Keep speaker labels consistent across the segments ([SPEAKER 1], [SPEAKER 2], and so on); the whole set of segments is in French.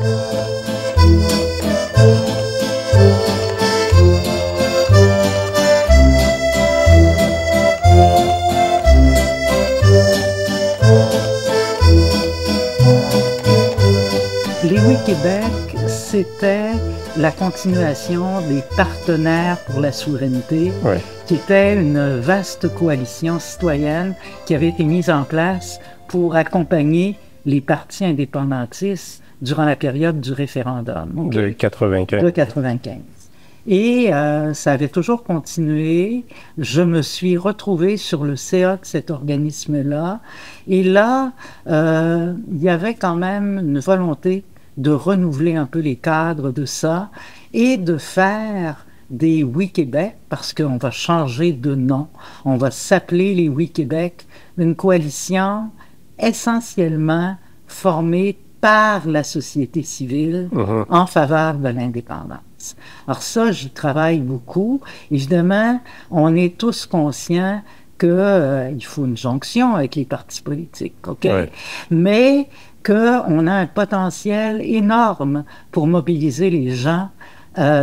[SPEAKER 1] Les Oui Québec, c'était la continuation des Partenaires pour la souveraineté,
[SPEAKER 2] Oui.
[SPEAKER 1] qui était une vaste coalition citoyenne qui avait été mise en place pour accompagner les partis indépendantistes durant la période du référendum.
[SPEAKER 2] De 95.
[SPEAKER 1] De 95. Et ça avait toujours continué. Je me suis retrouvé sur le CA de cet organisme-là. Et là, il y avait quand même une volonté de renouveler un peu les cadres de ça et de faire des Oui Québec, parce qu'on va changer de nom. On va s'appeler les Oui Québec, une coalition essentiellement formée par la société civile en faveur de l'indépendance. Alors ça, j'y travaille beaucoup. Évidemment, on est tous conscients qu'il faut une jonction avec les partis politiques, OK?
[SPEAKER 2] Ouais.
[SPEAKER 1] Mais qu'on a un potentiel énorme pour mobiliser les gens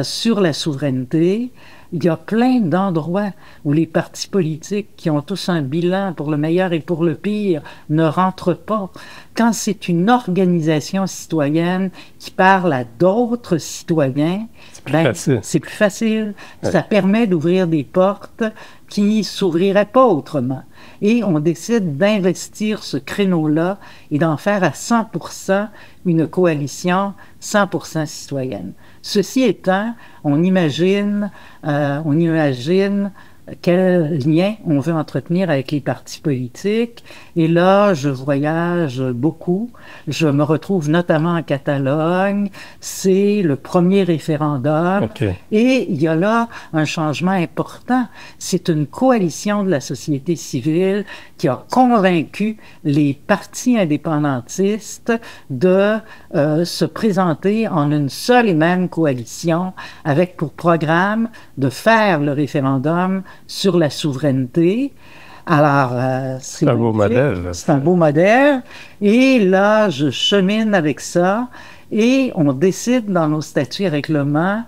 [SPEAKER 1] sur la souveraineté. Il y a plein d'endroits où les partis politiques, qui ont tous un bilan pour le meilleur et pour le pire, ne rentrent pas. Quand c'est une organisation citoyenne qui parle à d'autres citoyens, c'est plus facile. Ouais. Ça permet d'ouvrir des portes qui s'ouvriraient pas autrement. Et on décide d'investir ce créneau-là et d'en faire à 100% une coalition 100% citoyenne. Ceci étant, on imagine quel lien on veut entretenir avec les partis politiques. Et là, je voyage beaucoup. Je me retrouve notamment en Catalogne. C'est le premier référendum.
[SPEAKER 2] Okay.
[SPEAKER 1] Et il y a là un changement important. C'est une coalition de la société civile qui a convaincu les partis indépendantistes de se présenter en une seule et même coalition avec pour programme de faire le référendum sur la souveraineté. Alors, c'est
[SPEAKER 2] un beau modèle.
[SPEAKER 1] C'est un beau modèle. Et là, je chemine avec ça et on décide dans nos statuts et règlements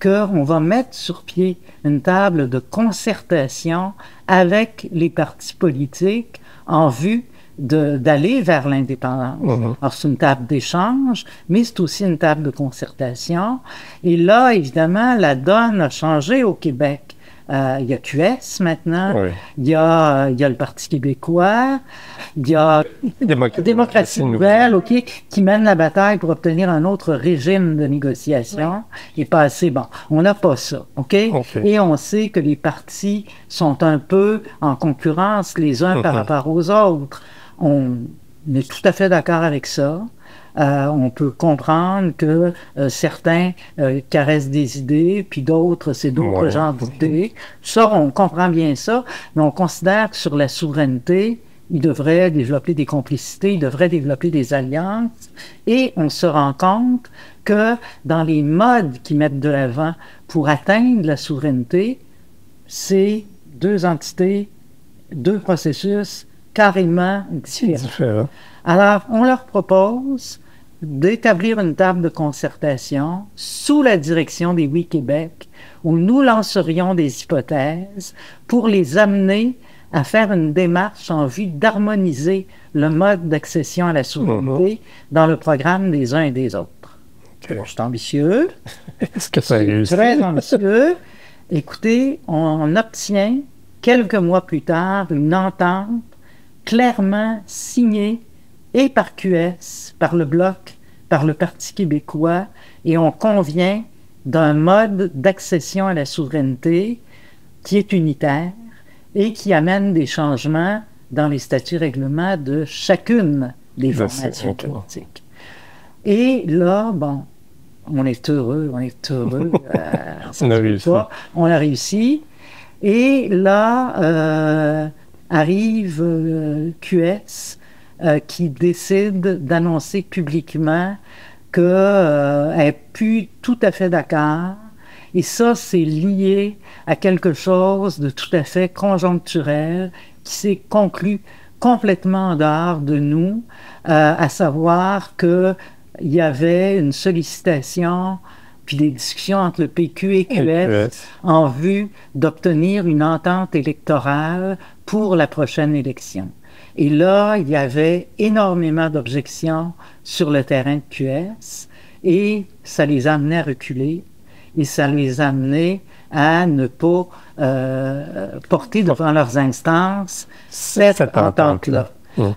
[SPEAKER 1] qu'on va mettre sur pied une table de concertation avec les partis politiques en vue d'aller vers l'indépendance. Alors, c'est une table d'échange, mais c'est aussi une table de concertation. Et là, évidemment, la donne a changé au Québec. Il y a QS maintenant, il y a le Parti québécois, il y a Démocratie nouvelle, qui mène la bataille pour obtenir un autre régime de négociation. Il n'est pas assez bon. On n'a pas ça, OK? Et on sait que les partis sont un peu en concurrence les uns par rapport aux autres. On est tout à fait d'accord avec ça. On peut comprendre que certains caressent des idées, puis d'autres, c'est d'autres genres d'idées. Ça, on comprend bien ça, mais on considère que sur la souveraineté, ils devraient développer des complicités, ils devraient développer des alliances, et on se rend compte que dans les modes qu'ils mettent de l'avant pour atteindre la souveraineté, c'est deux entités, deux processus carrément différents. Alors, on leur propose d'établir une table de concertation sous la direction des Oui Québec, où nous lancerions des hypothèses pour les amener à faire une démarche en vue d'harmoniser le mode d'accession à la souveraineté dans le programme des uns et des autres. Je suis ambitieux.
[SPEAKER 2] Est-ce que ça réussit?
[SPEAKER 1] Très ambitieux. Écoutez, on obtient quelques mois plus tard une entente clairement signée et par QS, par le Bloc, par le Parti québécois, et on convient d'un mode d'accession à la souveraineté qui est unitaire et qui amène des changements dans les statuts règlements de chacune des formations politiques. Et là, bon, on est heureux.
[SPEAKER 2] On a réussi.
[SPEAKER 1] On a réussi. Et là, arrive QS, qui décide d'annoncer publiquement qu'elle n'est plus tout à fait d'accord. Et ça, c'est lié à quelque chose de tout à fait conjoncturel qui s'est conclu complètement en dehors de nous, à savoir que il y avait une sollicitation puis des discussions entre le PQ et QS en vue d'obtenir une entente électorale pour la prochaine élection. Et là, il y avait énormément d'objections sur le terrain de QS et ça les amenait à reculer et ça les amenait à ne pas porter devant leurs instances cette entente-là.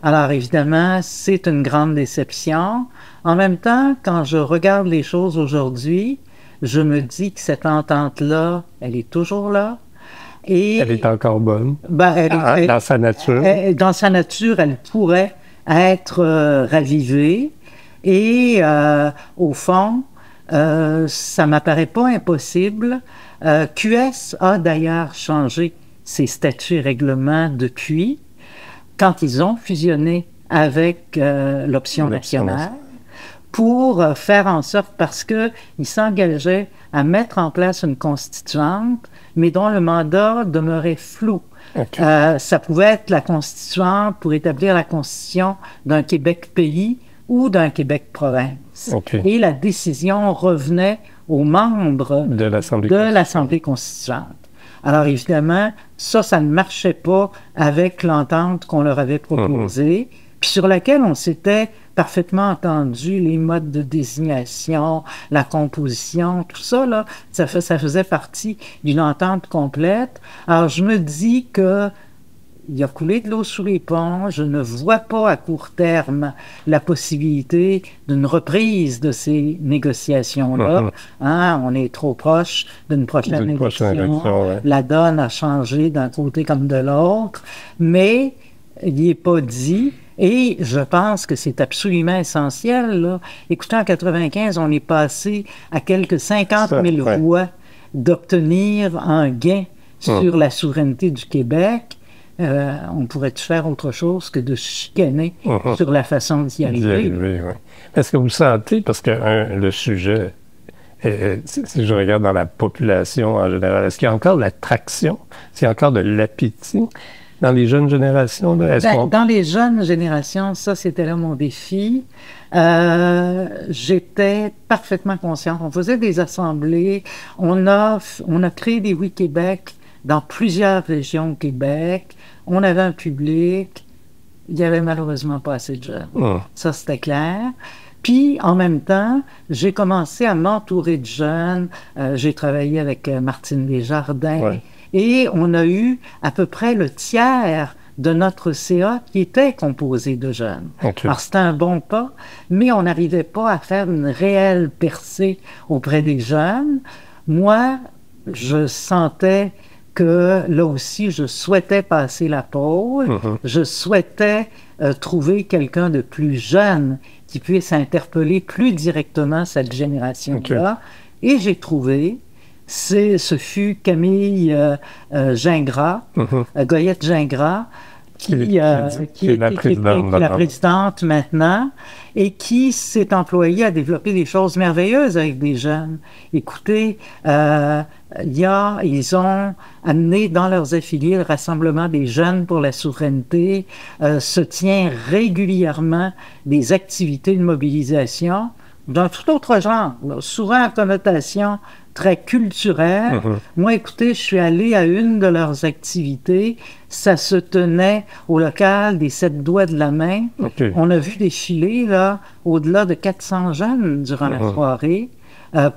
[SPEAKER 1] Alors évidemment, c'est une grande déception. En même temps, quand je regarde les choses aujourd'hui, je me dis que cette entente-là, elle est toujours là. Et
[SPEAKER 2] elle est encore bonne.
[SPEAKER 1] Dans
[SPEAKER 2] sa nature.
[SPEAKER 1] Dans sa nature, elle pourrait être ravivée. Et au fond, ça m'apparaît pas impossible. QS a d'ailleurs changé ses statuts et règlements depuis, quand ils ont fusionné avec l'option nationale, pour faire en sorte, parce qu'ils s'engageaient à mettre en place une constituante, mais dont le mandat demeurait flou. Ça pouvait être la constituante pour établir la constitution d'un Québec-pays ou d'un Québec-province. Et la décision revenait aux membres de l'Assemblée constituante. Alors évidemment, ça ne marchait pas avec l'entente qu'on leur avait proposée, puis sur laquelle on s'était parfaitement entendu, les modes de désignation, la composition, tout ça, là, ça faisait partie d'une entente complète. Alors je me dis que il a coulé de l'eau sous les ponts. Je ne vois pas à court terme la possibilité d'une reprise de ces négociations-là. On est trop proche d'une prochaine élection. La donne a changé d'un côté comme de l'autre, mais il n'est pas dit. Et je pense que c'est absolument essentiel, là. Écoutez, en 95, on est passé à quelques 50 000 voix d'obtenir un gain sur la souveraineté du Québec. On pourrait-tu faire autre chose que de chicaner sur la façon d'y arriver?
[SPEAKER 2] Est-ce que vous sentez, parce que le sujet, si je regarde dans la population en général, est-ce qu'il y a encore de l'attraction? Est-ce qu'il y a encore de l'appétit dans les jeunes générations?
[SPEAKER 1] Dans les jeunes générations, ça, c'était là mon défi. J'étais parfaitement consciente. On faisait des assemblées. On a créé des Oui Québec dans plusieurs régions au Québec. On avait un public. Il n'y avait malheureusement pas assez de jeunes. Ça, c'était clair. Puis, en même temps, j'ai commencé à m'entourer de jeunes. J'ai travaillé avec Martine Desjardins. Et on a eu à peu près le tiers de notre CA qui était composé de jeunes. Alors, c'était un bon pas, mais on n'arrivait pas à faire une réelle percée auprès des jeunes. Moi, je sentais que là aussi, je souhaitais passer la pôle. Je souhaitais trouver quelqu'un de plus jeune qui puisse interpeller plus directement cette génération-là. Et j'ai trouvé, ce fut Camille Gingras, Goyette Gingras, qui est la présidente maintenant, et qui s'est employée à développer des choses merveilleuses avec des jeunes. Écoutez, ils ont amené dans leurs affiliés le Rassemblement des jeunes pour la souveraineté, se tient régulièrement des activités de mobilisation d'un tout autre genre, là, souvent à connotation très culturelle. Moi, écoutez, je suis allé à une de leurs activités. Ça se tenait au local des 7 doigts de la main. On a vu défiler là, au-delà de 400 jeunes durant la soirée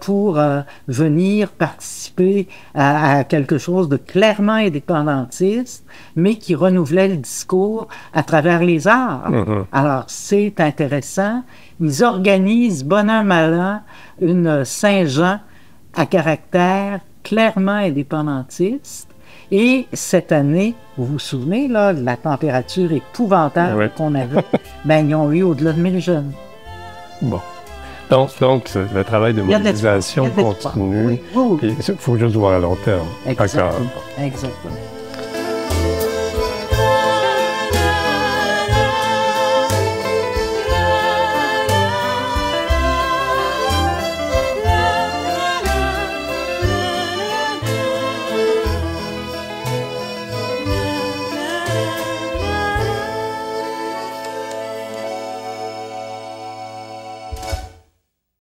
[SPEAKER 1] pour venir participer à quelque chose de clairement indépendantiste, mais qui renouvelait le discours à travers les arts. Alors, c'est intéressant. Ils organisent, bon an, mal an, une Saint-Jean à caractère clairement indépendantiste. Et cette année, vous vous souvenez, là, la température épouvantable qu'on avait, ils ont eu au-delà de 1000 jeunes.
[SPEAKER 2] Bon. Donc, le travail de mobilisation continue. Il faut juste voir à long terme.
[SPEAKER 1] Exactement.